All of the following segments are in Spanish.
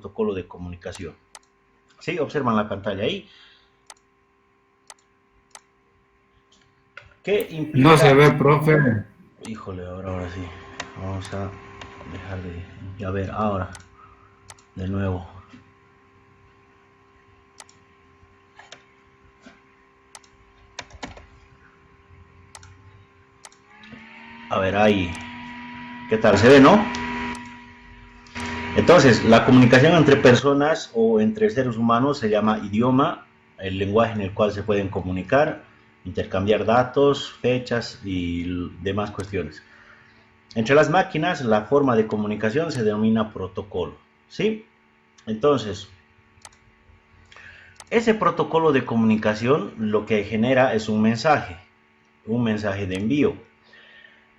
protocolo de comunicación. ¿Sí? Observan la pantalla ahí. ¿Qué implica? No se ve, profe. Híjole, ahora sí. Vamos a dejar de... Ya ver, ahora. De nuevo. A ver, ahí. ¿Qué tal? ¿Se ve, no? Entonces, la comunicación entre personas o entre seres humanos se llama idioma, el lenguaje en el cual se pueden comunicar, intercambiar datos, fechas y demás cuestiones. Entre las máquinas, la forma de comunicación se denomina protocolo, ¿sí? Entonces, ese protocolo de comunicación lo que genera es un mensaje de envío.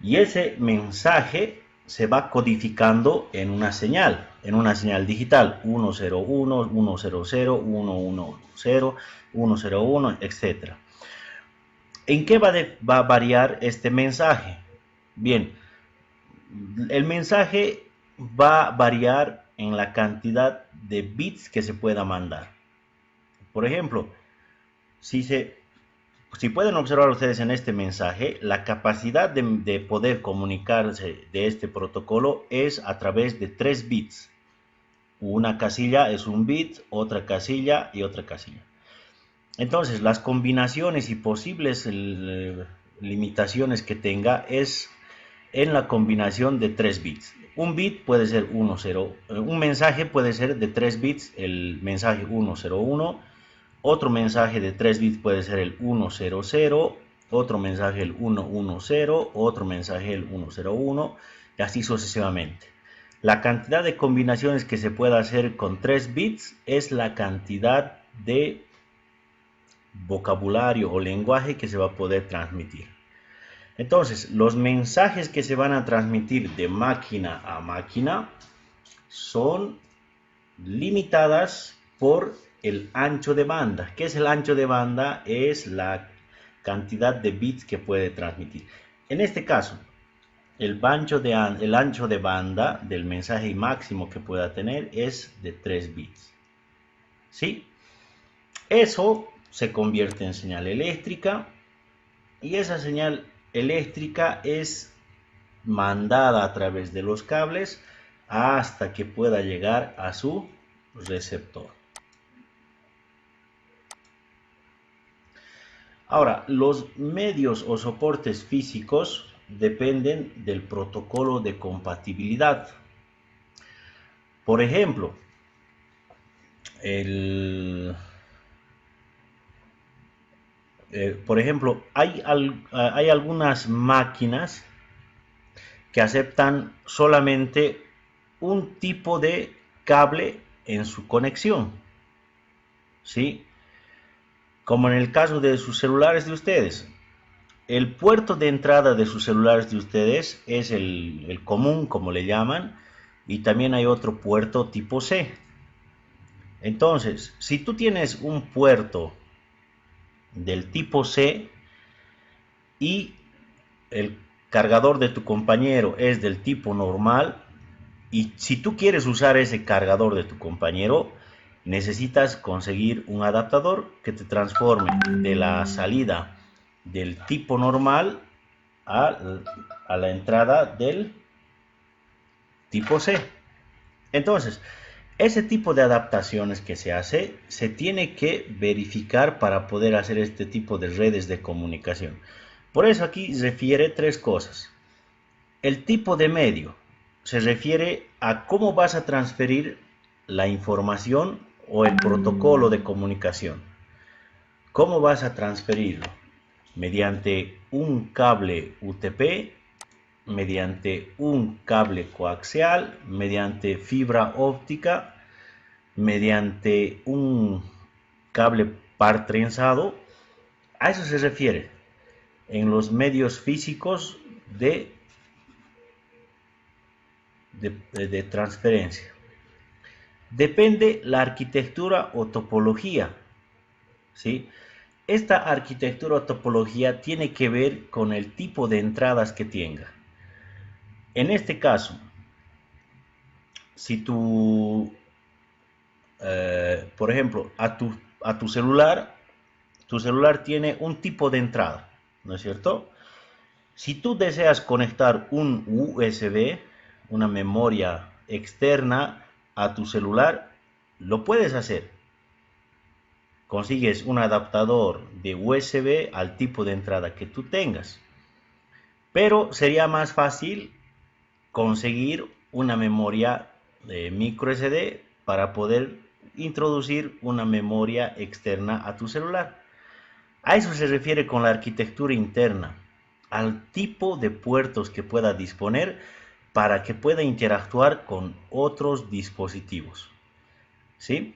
Y ese mensaje se va codificando en una señal digital, 101, 100, 110, 101, etc. ¿En qué va a variar este mensaje? Bien, el mensaje va a variar en la cantidad de bits que se pueda mandar. Por ejemplo, si pueden observar ustedes en este mensaje, la capacidad de poder comunicarse de este protocolo es a través de 3 bits. Una casilla es un bit, otra casilla y otra casilla. Entonces, las combinaciones y posibles limitaciones que tenga es en la combinación de 3 bits. Un bit puede ser 1, 0, un mensaje puede ser de 3 bits, el mensaje 101. Otro mensaje de 3 bits puede ser el 100, otro mensaje el 110, otro mensaje el 101 y así sucesivamente. La cantidad de combinaciones que se pueda hacer con 3 bits es la cantidad de vocabulario o lenguaje que se va a poder transmitir. Entonces, los mensajes que se van a transmitir de máquina a máquina son limitadas por el ancho de banda. ¿Qué es el ancho de banda? Es la cantidad de bits que puede transmitir. En este caso, el ancho de banda del mensaje máximo que pueda tener es de 3 bits. ¿Sí? Eso se convierte en señal eléctrica y esa señal eléctrica es mandada a través de los cables hasta que pueda llegar a su receptor. Ahora, los medios o soportes físicos dependen del protocolo de compatibilidad. Por ejemplo, hay algunas máquinas que aceptan solamente un tipo de cable en su conexión, ¿sí? Como en el caso de sus celulares de ustedes. El puerto de entrada de sus celulares de ustedes es el común, como le llaman, y también hay otro puerto tipo C. Entonces, si tú tienes un puerto del tipo C y el cargador de tu compañero es del tipo normal, y si tú quieres usar ese cargador de tu compañero, necesitas conseguir un adaptador que te transforme de la salida del tipo normal a, a la entrada del tipo C. Entonces, ese tipo de adaptaciones que se hace, se tiene que verificar para poder hacer este tipo de redes de comunicación. Por eso aquí refiere 3 cosas. El tipo de medio se refiere a cómo vas a transferir la información o el protocolo de comunicación. ¿Cómo vas a transferirlo? Mediante un cable UTP, mediante un cable coaxial, mediante fibra óptica, mediante un cable par trenzado. A eso se refiere en los medios físicos de transferencia. Depende la arquitectura o topología, ¿sí? Esta arquitectura o topología tiene que ver con el tipo de entradas que tenga. En este caso, si tu por ejemplo, a tu celular. Tu celular tiene un tipo de entrada, ¿no es cierto? Si tú deseas conectar un USB, una memoria externa a tu celular, lo puedes hacer. Consigues un adaptador de USB al tipo de entrada que tú tengas. Pero sería más fácil conseguir una memoria de micro SD para poder introducir una memoria externa a tu celular. A eso se refiere con la arquitectura interna, al tipo de puertos que pueda disponer para que pueda interactuar con otros dispositivos. ¿Sí?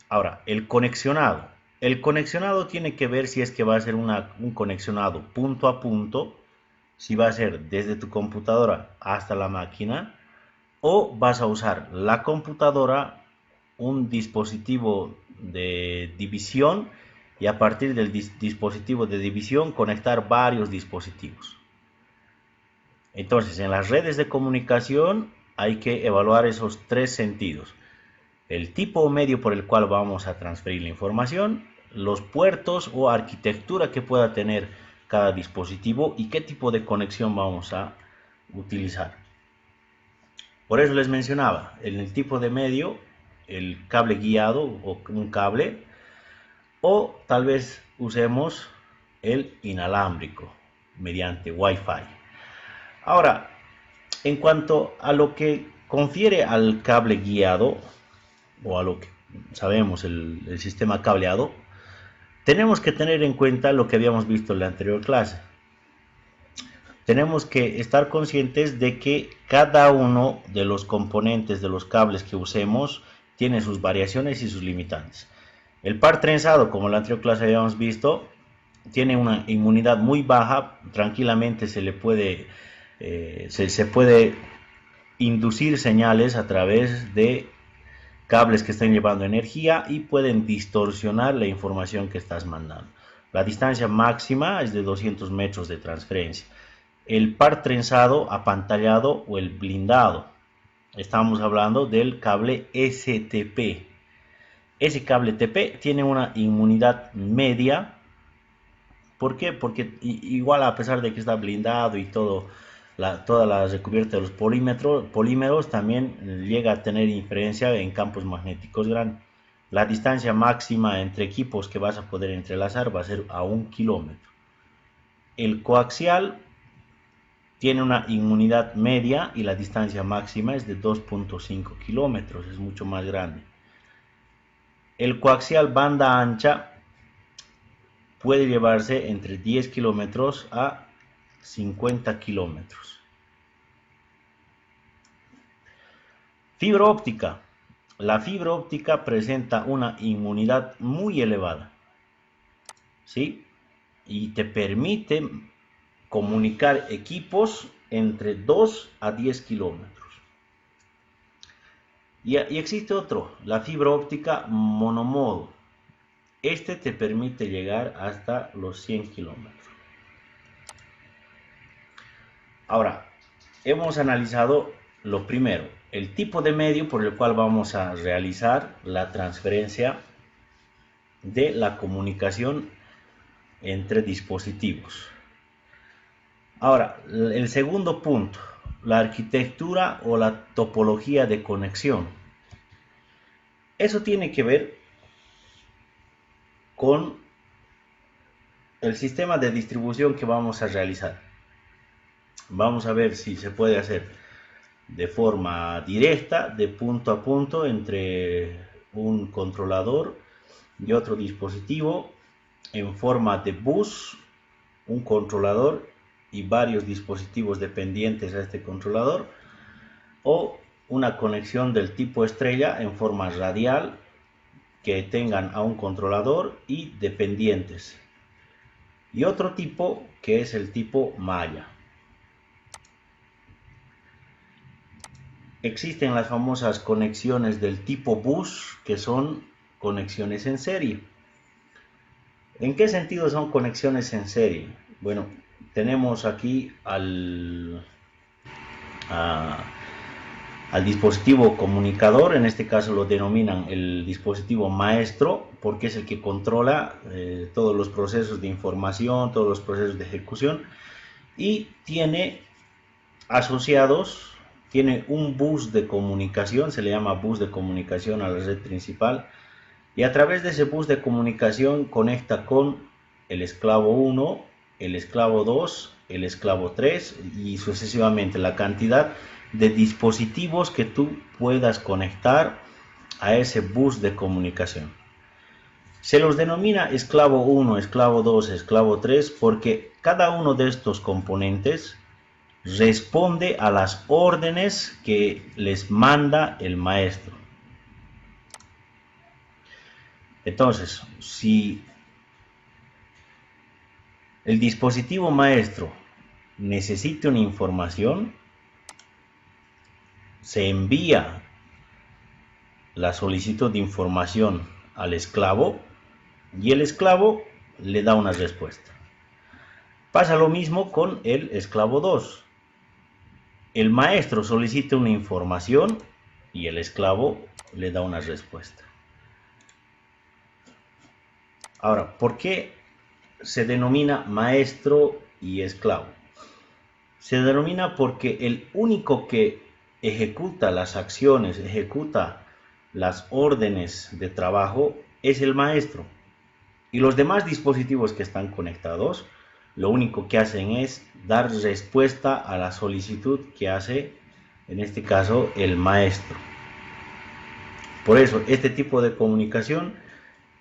Ahora, el conexionado. El conexionado tiene que ver si es que va a ser un conexionado punto a punto, si va a ser desde tu computadora hasta la máquina, o vas a usar la computadora, un dispositivo de división, y a partir del dispositivo de división conectar varios dispositivos. Entonces, en las redes de comunicación hay que evaluar esos tres sentidos: el tipo o medio por el cual vamos a transferir la información, los puertos o arquitectura que pueda tener cada dispositivo y qué tipo de conexión vamos a utilizar. Por eso les mencionaba, en el tipo de medio, el cable guiado o un cable, o tal vez usemos el inalámbrico mediante Wi-Fi. Ahora, en cuanto a lo que confiere al cable guiado, o a lo que sabemos el sistema cableado, tenemos que tener en cuenta lo que habíamos visto en la anterior clase. Tenemos que estar conscientes de que cada uno de los componentes de los cables que usemos tiene sus variaciones y sus limitantes. El par trenzado, como en la anterior clase habíamos visto, tiene una inmunidad muy baja. Tranquilamente se puede inducir señales a través de cables que estén llevando energía y pueden distorsionar la información que estás mandando. La distancia máxima es de 200 metros de transferencia. El par trenzado, apantallado o el blindado. Estamos hablando del cable STP. Ese cable TP tiene una inmunidad media. ¿Por qué? Porque igual, a pesar de que está blindado y toda la recubierta de los polímeros también llega a tener inferencia en campos magnéticos grandes. La distancia máxima entre equipos que vas a poder entrelazar va a ser a 1 kilómetro. El coaxial tiene una inmunidad media y la distancia máxima es de 2.5 kilómetros, es mucho más grande. El coaxial banda ancha puede llevarse entre 10 kilómetros a 50 kilómetros. Fibra óptica. La fibra óptica presenta una inmunidad muy elevada, ¿sí? Y te permite comunicar equipos entre 2 a 10 kilómetros. Y existe otro, la fibra óptica monomodo. Este te permite llegar hasta los 100 kilómetros. Ahora, hemos analizado lo primero, el tipo de medio por el cual vamos a realizar la transferencia de la comunicación entre dispositivos. Ahora, el segundo punto, la arquitectura o la topología de conexión. Eso tiene que ver con el sistema de distribución que vamos a realizar. Vamos a ver si se puede hacer de forma directa, de punto a punto, entre un controlador y otro dispositivo, en forma de bus, un controlador y varios dispositivos dependientes a este controlador, o una conexión del tipo estrella en forma radial, que tengan a un controlador y dependientes, y otro tipo que es el tipo malla. Existen las famosas conexiones del tipo bus, que son conexiones en serie. ¿En qué sentido son conexiones en serie? Bueno, tenemos aquí al dispositivo comunicador. En este caso lo denominan el dispositivo maestro porque es el que controla todos los procesos de información, todos los procesos de ejecución, y tiene asociados, tiene un bus de comunicación, se le llama bus de comunicación a la red principal, y a través de ese bus de comunicación conecta con el esclavo 1, el esclavo 2, el esclavo 3 y sucesivamente la cantidad de dispositivos que tú puedas conectar a ese bus de comunicación. Se los denomina esclavo 1, esclavo 2, esclavo 3 porque cada uno de estos componentes responde a las órdenes que les manda el maestro. Entonces, si el dispositivo maestro necesita una información, se envía la solicitud de información al esclavo y el esclavo le da una respuesta. Pasa lo mismo con el esclavo 2. El maestro solicita una información y el esclavo le da una respuesta. Ahora, ¿por qué se denomina maestro y esclavo? Se denomina porque el único que ejecuta las acciones, ejecuta las órdenes de trabajo es el maestro. Y los demás dispositivos que están conectados, lo único que hacen es dar respuesta a la solicitud que hace, en este caso, el maestro. Por eso, este tipo de comunicación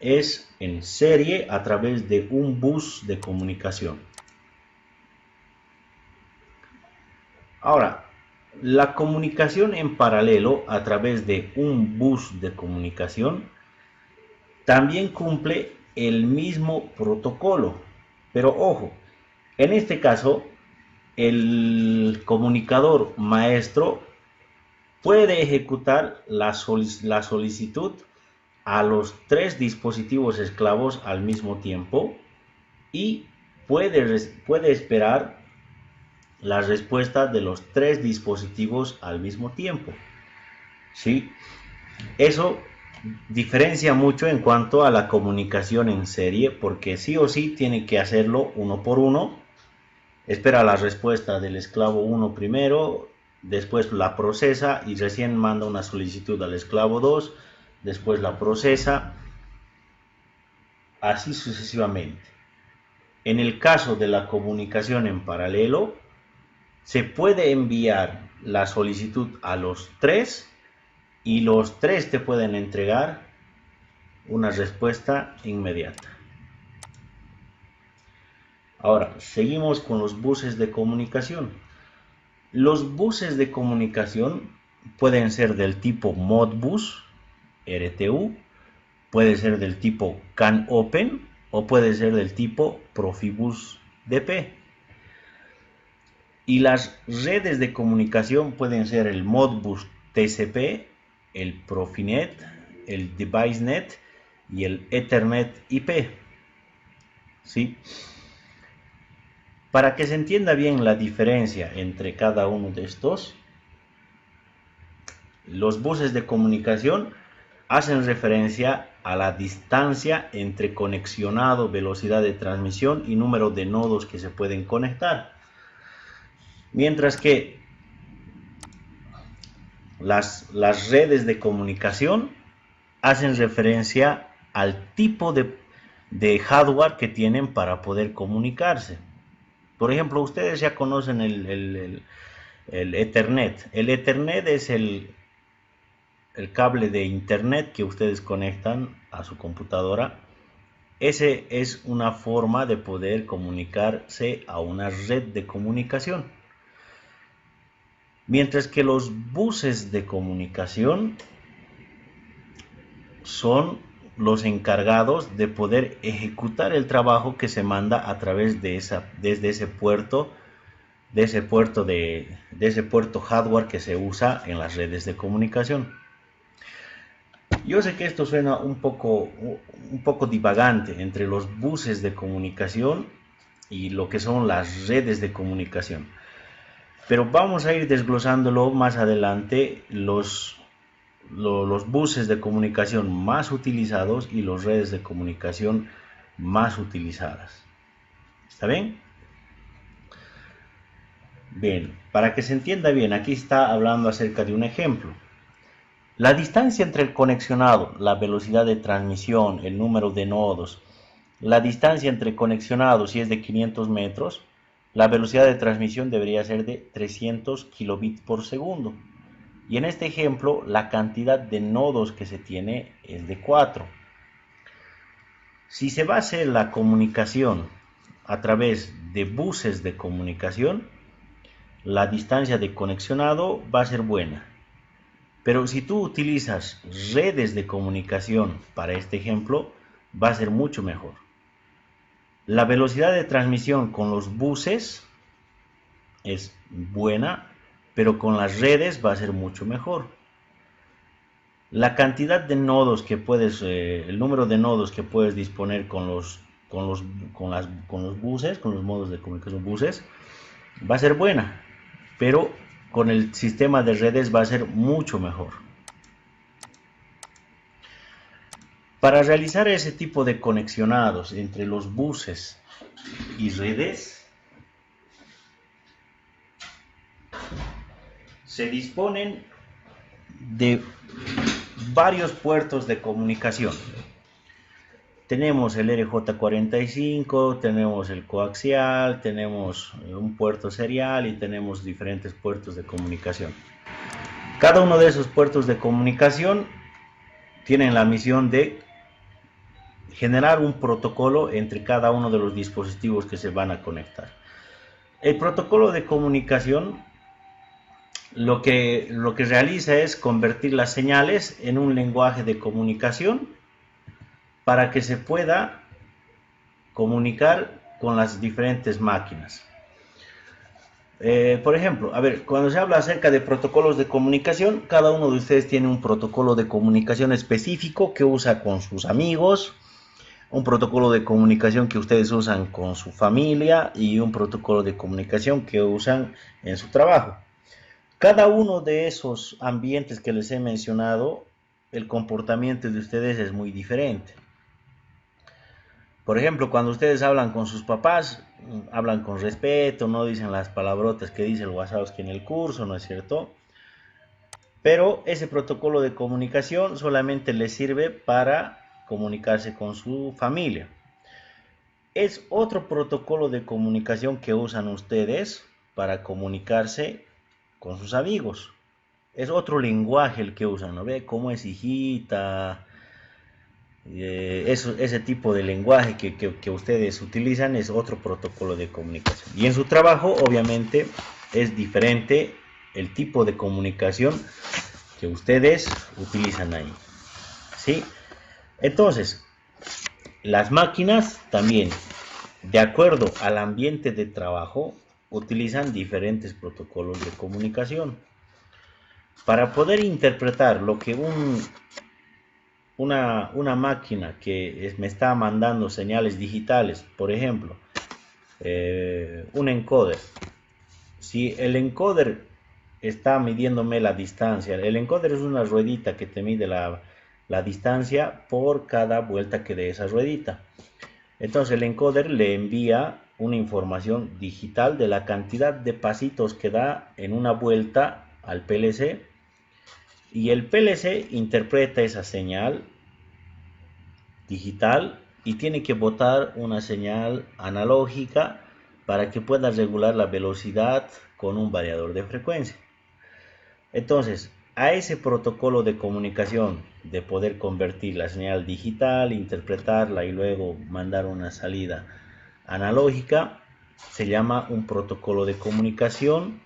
es en serie a través de un bus de comunicación. Ahora, la comunicación en paralelo a través de un bus de comunicación también cumple el mismo protocolo, pero ojo, en este caso el comunicador maestro puede ejecutar la solicitud a los 3 dispositivos esclavos al mismo tiempo y puede esperar la respuesta de los 3 dispositivos al mismo tiempo. ¿Sí? Eso diferencia mucho en cuanto a la comunicación en serie, porque sí o sí tiene que hacerlo uno por uno. Espera la respuesta del esclavo 1 primero, después la procesa y recién manda una solicitud al esclavo 2, después la procesa, así sucesivamente. En el caso de la comunicación en paralelo, se puede enviar la solicitud a los 3 y los 3 te pueden entregar una respuesta inmediata. Ahora, seguimos con los buses de comunicación. Los buses de comunicación pueden ser del tipo Modbus, RTU, puede ser del tipo CAN-Open o puede ser del tipo Profibus DP. Y las redes de comunicación pueden ser el Modbus TCP, el Profinet, el DeviceNet y el Ethernet IP. ¿Sí? Para que se entienda bien la diferencia entre cada uno de estos, los buses de comunicación hacen referencia a la distancia entre conexionado, velocidad de transmisión y número de nodos que se pueden conectar. Mientras que las redes de comunicación hacen referencia al tipo de hardware que tienen para poder comunicarse. Por ejemplo, ustedes ya conocen el Ethernet. El Ethernet es el cable de internet que ustedes conectan a su computadora. Ese es una forma de poder comunicarse a una red de comunicación. Mientras que los buses de comunicación son los encargados de poder ejecutar el trabajo que se manda a través de desde ese puerto, de ese puerto hardware que se usa en las redes de comunicación. Yo sé que esto suena un poco divagante entre los buses de comunicación y lo que son las redes de comunicación. pero vamos a ir desglosándolo más adelante, los buses de comunicación más utilizados y las redes de comunicación más utilizadas. ¿Está bien? Bien, para que se entienda bien, aquí está hablando acerca de un ejemplo. La distancia entre el conexionado, la velocidad de transmisión, el número de nodos, la distancia entre conexionados, si es de 500 metros, la velocidad de transmisión debería ser de 300 kilobits por segundo. Y en este ejemplo, la cantidad de nodos que se tiene es de 4. Si se va a hacer la comunicación a través de buses de comunicación, la distancia de conexionado va a ser buena. Pero si tú utilizas redes de comunicación para este ejemplo, va a ser mucho mejor. La velocidad de transmisión con los buses es buena, pero con las redes va a ser mucho mejor. La cantidad de nodos que puedes, el número de nodos que puedes disponer con los buses, con los modos de comunicación buses, va a ser buena, pero con el sistema de redes va a ser mucho mejor. Para realizar ese tipo de conexionados entre los buses y redes, se disponen de varios puertos de comunicación. Tenemos el RJ45, tenemos el coaxial, tenemos un puerto serial y tenemos diferentes puertos de comunicación. Cada uno de esos puertos de comunicación tienen la misión de generar un protocolo entre cada uno de los dispositivos que se van a conectar. El protocolo de comunicación lo que realiza es convertir las señales en un lenguaje de comunicación para que se pueda comunicar con las diferentes máquinas. Por ejemplo, cuando se habla acerca de protocolos de comunicación, cada uno de ustedes tiene un protocolo de comunicación específico que usa con sus amigos, un protocolo de comunicación que ustedes usan con su familia y un protocolo de comunicación que usan en su trabajo. Cada uno de esos ambientes que les he mencionado, el comportamiento de ustedes es muy diferente. Por ejemplo, cuando ustedes hablan con sus papás, hablan con respeto, no dicen las palabrotas que dice el Wazowski en el curso, ¿no es cierto? Pero ese protocolo de comunicación solamente les sirve para comunicarse con su familia. Es otro protocolo de comunicación que usan ustedes para comunicarse con sus amigos. Es otro lenguaje el que usan, ¿no ve? ¿Cómo es, hijita? Ese tipo de lenguaje que ustedes utilizan es otro protocolo de comunicación. Y en su trabajo, obviamente, es diferente el tipo de comunicación que ustedes utilizan ahí. ¿Sí? Entonces, las máquinas también, de acuerdo al ambiente de trabajo, utilizan diferentes protocolos de comunicación. Para poder interpretar lo que una máquina que me está mandando señales digitales, por ejemplo, un encoder. Si el encoder está midiéndome la distancia, el encoder es una ruedita que te mide la distancia por cada vuelta que dé esa ruedita. Entonces el encoder le envía una información digital de la cantidad de pasitos que da en una vuelta al PLC. Y el PLC interpreta esa señal digital y tiene que botar una señal analógica para que pueda regular la velocidad con un variador de frecuencia. Entonces, a ese protocolo de comunicación de poder convertir la señal digital, interpretarla y luego mandar una salida analógica, se llama un protocolo de comunicación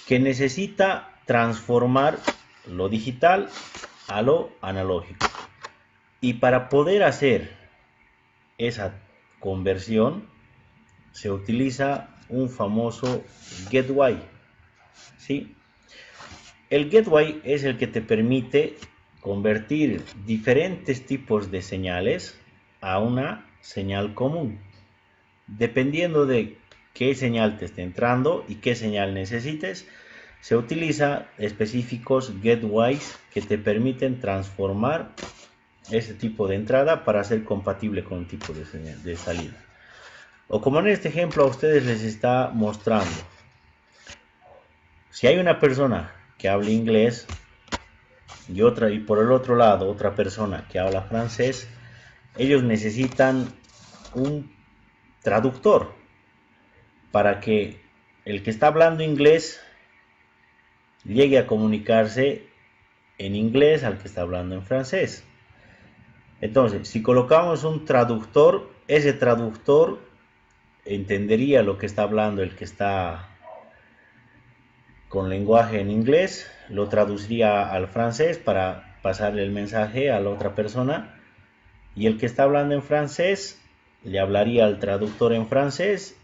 que necesita transformar lo digital a lo analógico. Y para poder hacer esa conversión se utiliza un famoso gateway, ¿sí? El gateway es el que te permite convertir diferentes tipos de señales a una señal común. Dependiendo de qué señal te está entrando y qué señal necesites, se utiliza específicos gateways que te permiten transformar ese tipo de entrada para ser compatible con un tipo de señal de salida. O como en este ejemplo a ustedes les está mostrando, si hay una persona que habla inglés y por el otro lado otra persona que habla francés, ellos necesitan un traductor para que el que está hablando inglés llegue a comunicarse en inglés al que está hablando en francés. Entonces, si colocamos un traductor, ese traductor entendería lo que está hablando el que está con lenguaje en inglés, lo traduciría al francés para pasarle el mensaje a la otra persona, y el que está hablando en francés le hablaría al traductor en francés,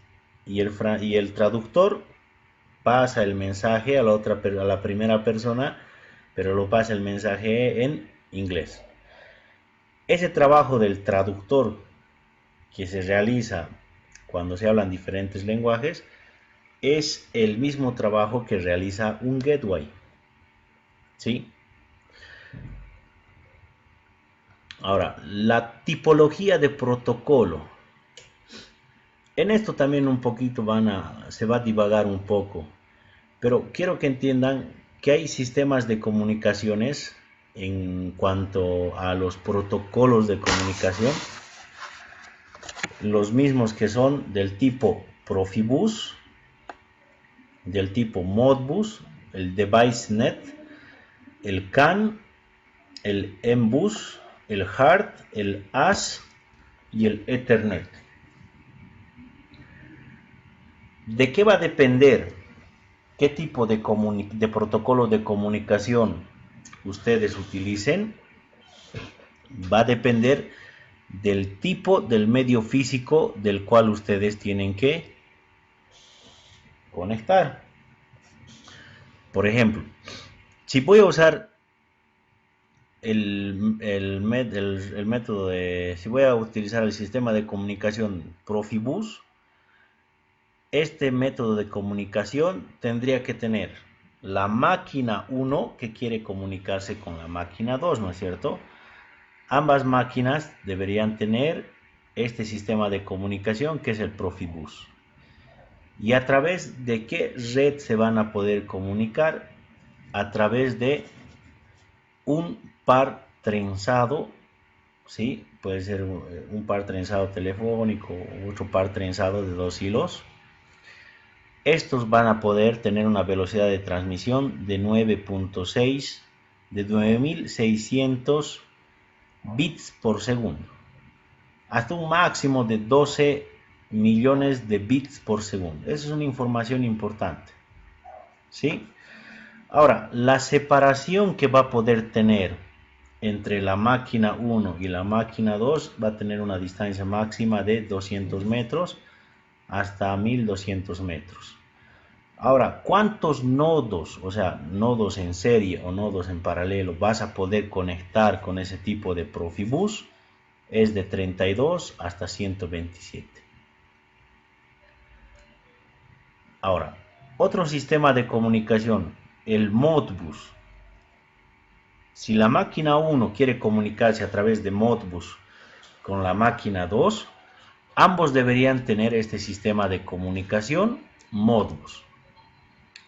y el traductor pasa el mensaje a la primera persona, pero lo pasa el mensaje en inglés. Ese trabajo del traductor que se realiza cuando se hablan diferentes lenguajes es el mismo trabajo que realiza un gateway, ¿sí? Ahora, la tipología de protocolo. En esto también un poquito se va a divagar un poco, pero quiero que entiendan que hay sistemas de comunicaciones en cuanto a los protocolos de comunicación, los mismos que son del tipo Profibus, del tipo Modbus, el DeviceNet, el CAN, el MBus, el HART, el AS y el Ethernet. ¿De qué va a depender qué tipo de protocolo de comunicación ustedes utilicen? Va a depender del tipo del medio físico del cual ustedes tienen que conectar. Por ejemplo, si voy a usar el método si voy a utilizar el sistema de comunicación Profibus, este método de comunicación tendría que tener la máquina 1 que quiere comunicarse con la máquina 2, ¿no es cierto? Ambas máquinas deberían tener este sistema de comunicación que es el Profibus. ¿Y a través de qué red se van a poder comunicar? A través de un par trenzado, ¿sí? Puede ser un par trenzado telefónico o otro par trenzado de 2 hilos. Estos van a poder tener una velocidad de transmisión de 9.6, de 9600 bits por segundo, hasta un máximo de 12 millones de bits por segundo. Esa es una información importante, ¿sí? Ahora, la separación que va a poder tener entre la máquina 1 y la máquina 2 va a tener una distancia máxima de 200 metros hasta 1200 metros. Ahora, ¿cuántos nodos, o sea, nodos en serie o nodos en paralelo vas a poder conectar con ese tipo de Profibus? Es de 32 hasta 127. Ahora, otro sistema de comunicación, el Modbus. Si la máquina 1 quiere comunicarse a través de Modbus con la máquina 2, ambos deberían tener este sistema de comunicación Modbus.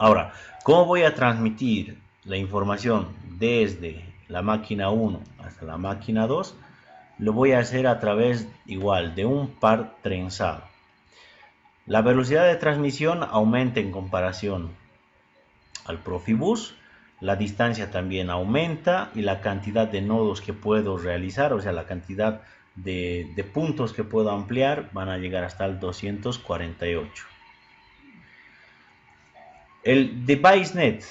Ahora, ¿cómo voy a transmitir la información desde la máquina 1 hasta la máquina 2? Lo voy a hacer a través igual de un par trenzado. La velocidad de transmisión aumenta en comparación al Profibus, la distancia también aumenta y la cantidad de nodos que puedo realizar, o sea, la cantidad de puntos que puedo ampliar, van a llegar hasta el 248. El DeviceNet,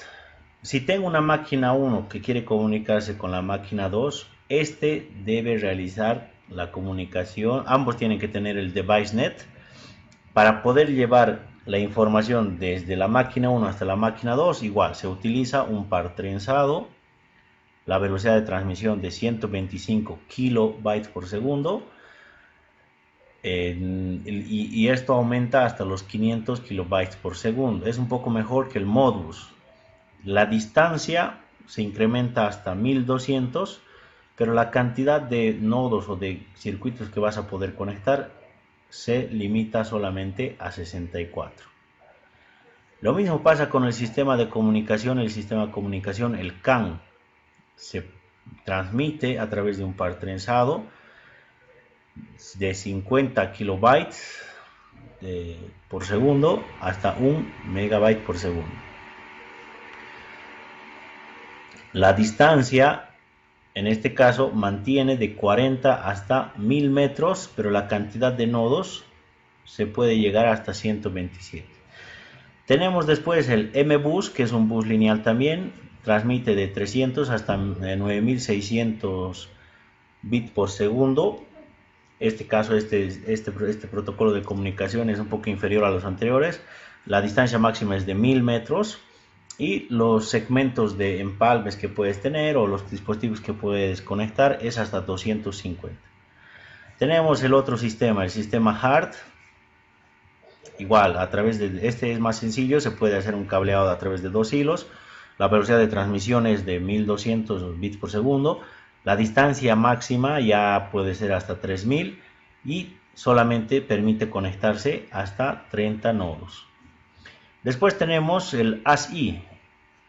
si tengo una máquina 1 que quiere comunicarse con la máquina 2, este debe realizar la comunicación, ambos tienen que tener el DeviceNet para poder llevar la información desde la máquina 1 hasta la máquina 2. Igual se utiliza un par trenzado, la velocidad de transmisión de 125 kilobytes por segundo, y esto aumenta hasta los 500 kilobytes por segundo. Es un poco mejor que el Modbus. La distancia se incrementa hasta 1200, pero la cantidad de nodos o de circuitos que vas a poder conectar se limita solamente a 64. Lo mismo pasa con el sistema de comunicación. El sistema de comunicación, el CAN, se transmite a través de un par trenzado de 50 kilobytes por segundo hasta 1 megabyte por segundo. La distancia en este caso mantiene de 40 hasta 1000 metros, pero la cantidad de nodos se puede llegar hasta 127. Tenemos después el M-Bus, que es un bus lineal también, transmite de 300 hasta 9600 bits por segundo. Este protocolo de comunicación es un poco inferior a los anteriores. La distancia máxima es de 1000 metros y los segmentos de empalmes que puedes tener o los dispositivos que puedes conectar es hasta 250. Tenemos el otro sistema, el sistema HART. Igual, a través de este es más sencillo, se puede hacer un cableado a través de 2 hilos. La velocidad de transmisión es de 1200 bits por segundo. La distancia máxima ya puede ser hasta 3000 y solamente permite conectarse hasta 30 nodos. Después tenemos el ASI.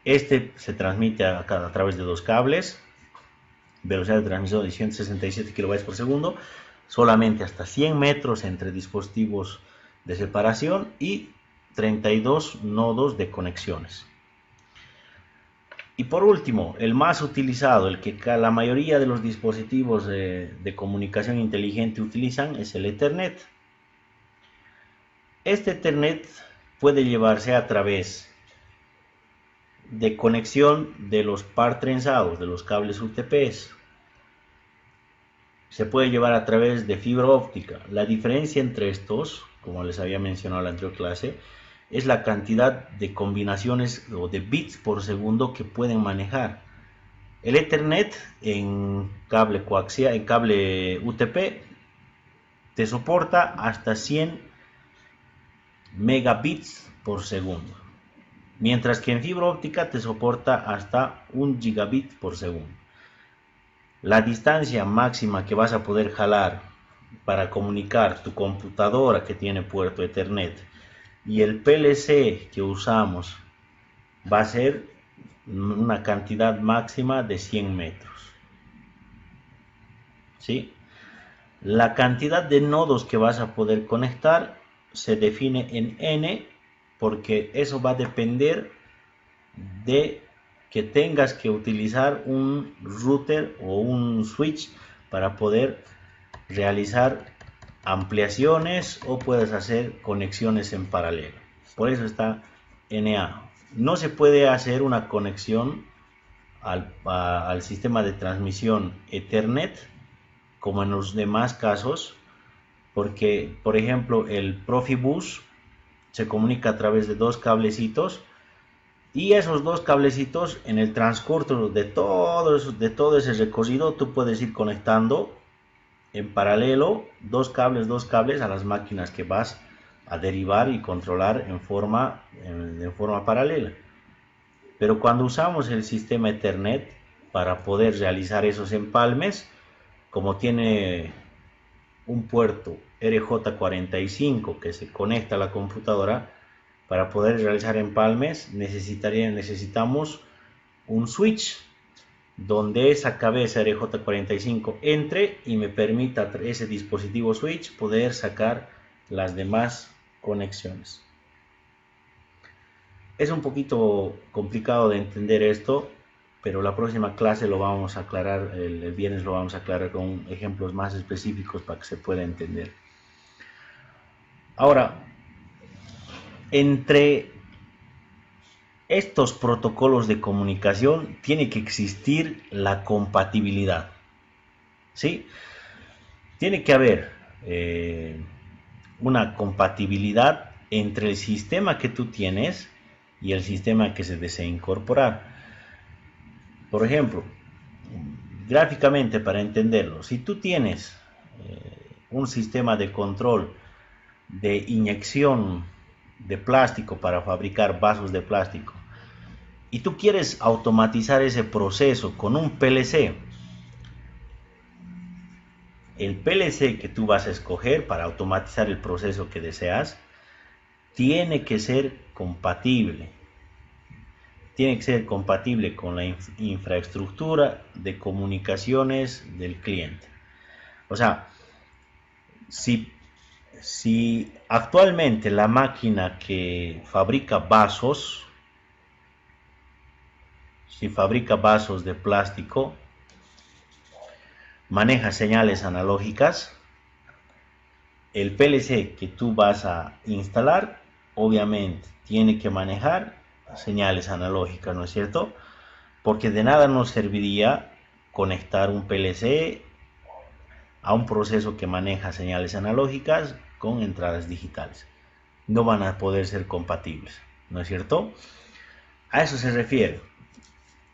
Este se transmite a través de 2 cables. Velocidad de transmisión de 167 kB por segundo. Solamente hasta 100 metros entre dispositivos de separación y 32 nodos de conexiones. Y por último, el más utilizado, el que la mayoría de los dispositivos de comunicación inteligente utilizan, es el Ethernet. Este Ethernet puede llevarse a través de conexión de los par trenzados, de los cables UTPs. Se puede llevar a través de fibra óptica. La diferencia entre estos, como les había mencionado en la anterior clase, es la cantidad de combinaciones o de bits por segundo que pueden manejar. El Ethernet en cable coaxial, en cable UTP, te soporta hasta 100 megabits por segundo, mientras que en fibra óptica te soporta hasta 1 gigabit por segundo. La distancia máxima que vas a poder jalar para comunicar tu computadora que tiene puerto Ethernet y el PLC que usamos va a ser una cantidad máxima de 100 metros. ¿Sí? La cantidad de nodos que vas a poder conectar se define en N, porque eso va a depender de que tengas que utilizar un router o un switch para poder realizar ampliaciones o puedes hacer conexiones en paralelo. Por eso está NA. No se puede hacer una conexión al sistema de transmisión Ethernet como en los demás casos, porque por ejemplo el Profibus se comunica a través de 2 cablecitos y esos 2 cablecitos en el transcurso de todo ese recorrido tú puedes ir conectando en paralelo 2 cables a las máquinas que vas a derivar y controlar en forma paralela. Pero cuando usamos el sistema Ethernet para poder realizar esos empalmes, como tiene un puerto RJ45 que se conecta a la computadora, para poder realizar empalmes necesitamos un switch donde esa cabeza RJ45 entre y me permita ese dispositivo switch poder sacar las demás conexiones. Es un poquito complicado de entender esto, pero la próxima clase lo vamos a aclarar, el viernes lo vamos a aclarar con ejemplos más específicos para que se pueda entender. Ahora, entre estos protocolos de comunicación tiene que existir la compatibilidad, ¿sí? Tiene que haber una compatibilidad entre el sistema que tú tienes y el sistema que se desea incorporar. Por ejemplo, gráficamente para entenderlo, si tú tienes un sistema de control de inyección de plástico para fabricar vasos de plástico y tú quieres automatizar ese proceso con un PLC, el PLC que tú vas a escoger para automatizar el proceso que deseas tiene que ser compatible. Tiene que ser compatible con la infraestructura de comunicaciones del cliente. O sea, si actualmente la máquina que fabrica vasos, si fabrica vasos de plástico, maneja señales analógicas, el PLC que tú vas a instalar, obviamente, tiene que manejar señales analógicas, ¿no es cierto? Porque de nada nos serviría conectar un PLC a un proceso que maneja señales analógicas con entradas digitales. No van a poder ser compatibles, ¿no es cierto? A eso se refiere,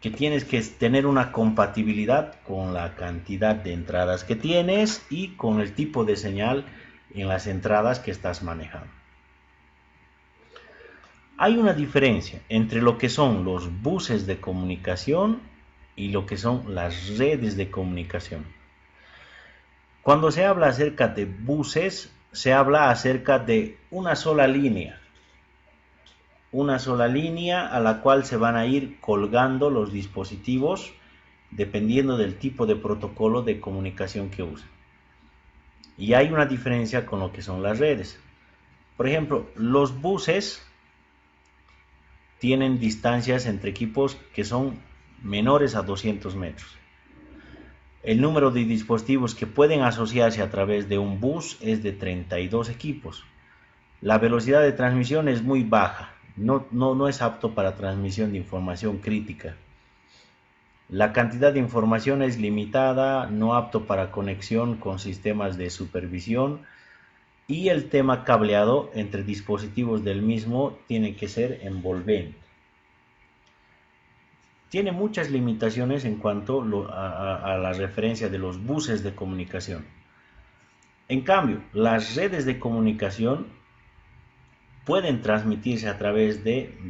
que tienes que tener una compatibilidad con la cantidad de entradas que tienes y con el tipo de señal en las entradas que estás manejando. Hay una diferencia entre lo que son los buses de comunicación y lo que son las redes de comunicación. Cuando se habla acerca de buses, se habla acerca de una sola línea a la cual se van a ir colgando los dispositivos dependiendo del tipo de protocolo de comunicación que usen. Y hay una diferencia con lo que son las redes. Por ejemplo, los buses tienen distancias entre equipos que son menores a 200 metros. El número de dispositivos que pueden asociarse a través de un bus es de 32 equipos. La velocidad de transmisión es muy baja, no es apto para transmisión de información crítica. La cantidad de información es limitada, no apto para conexión con sistemas de supervisión y el tema cableado entre dispositivos del mismo tiene que ser envolvente. Tiene muchas limitaciones en cuanto a la referencia de los buses de comunicación. En cambio, las redes de comunicación pueden transmitirse a través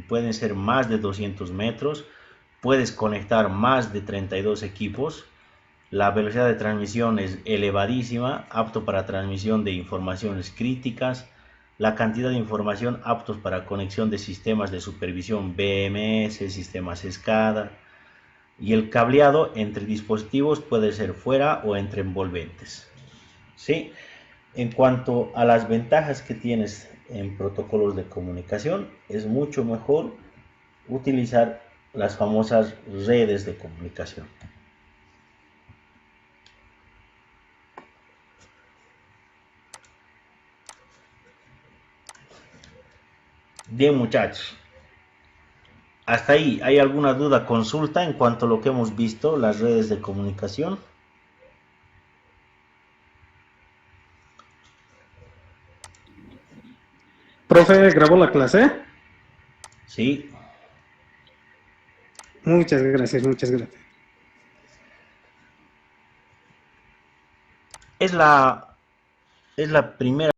pueden ser más de 200 metros, puedes conectar más de 32 equipos, la velocidad de transmisión es elevadísima, apto para transmisión de informaciones críticas, la cantidad de información aptos para conexión de sistemas de supervisión BMS, sistemas SCADA, y el cableado entre dispositivos puede ser fuera o entre envolventes. ¿Sí? En cuanto a las ventajas que tienes en protocolos de comunicación, es mucho mejor utilizar las famosas redes de comunicación. Bien, muchachos, hasta ahí, ¿hay alguna duda, consulta en cuanto a lo que hemos visto, las redes de comunicación? Profe, ¿grabó la clase? Sí, Muchas gracias, muchas gracias. es la primera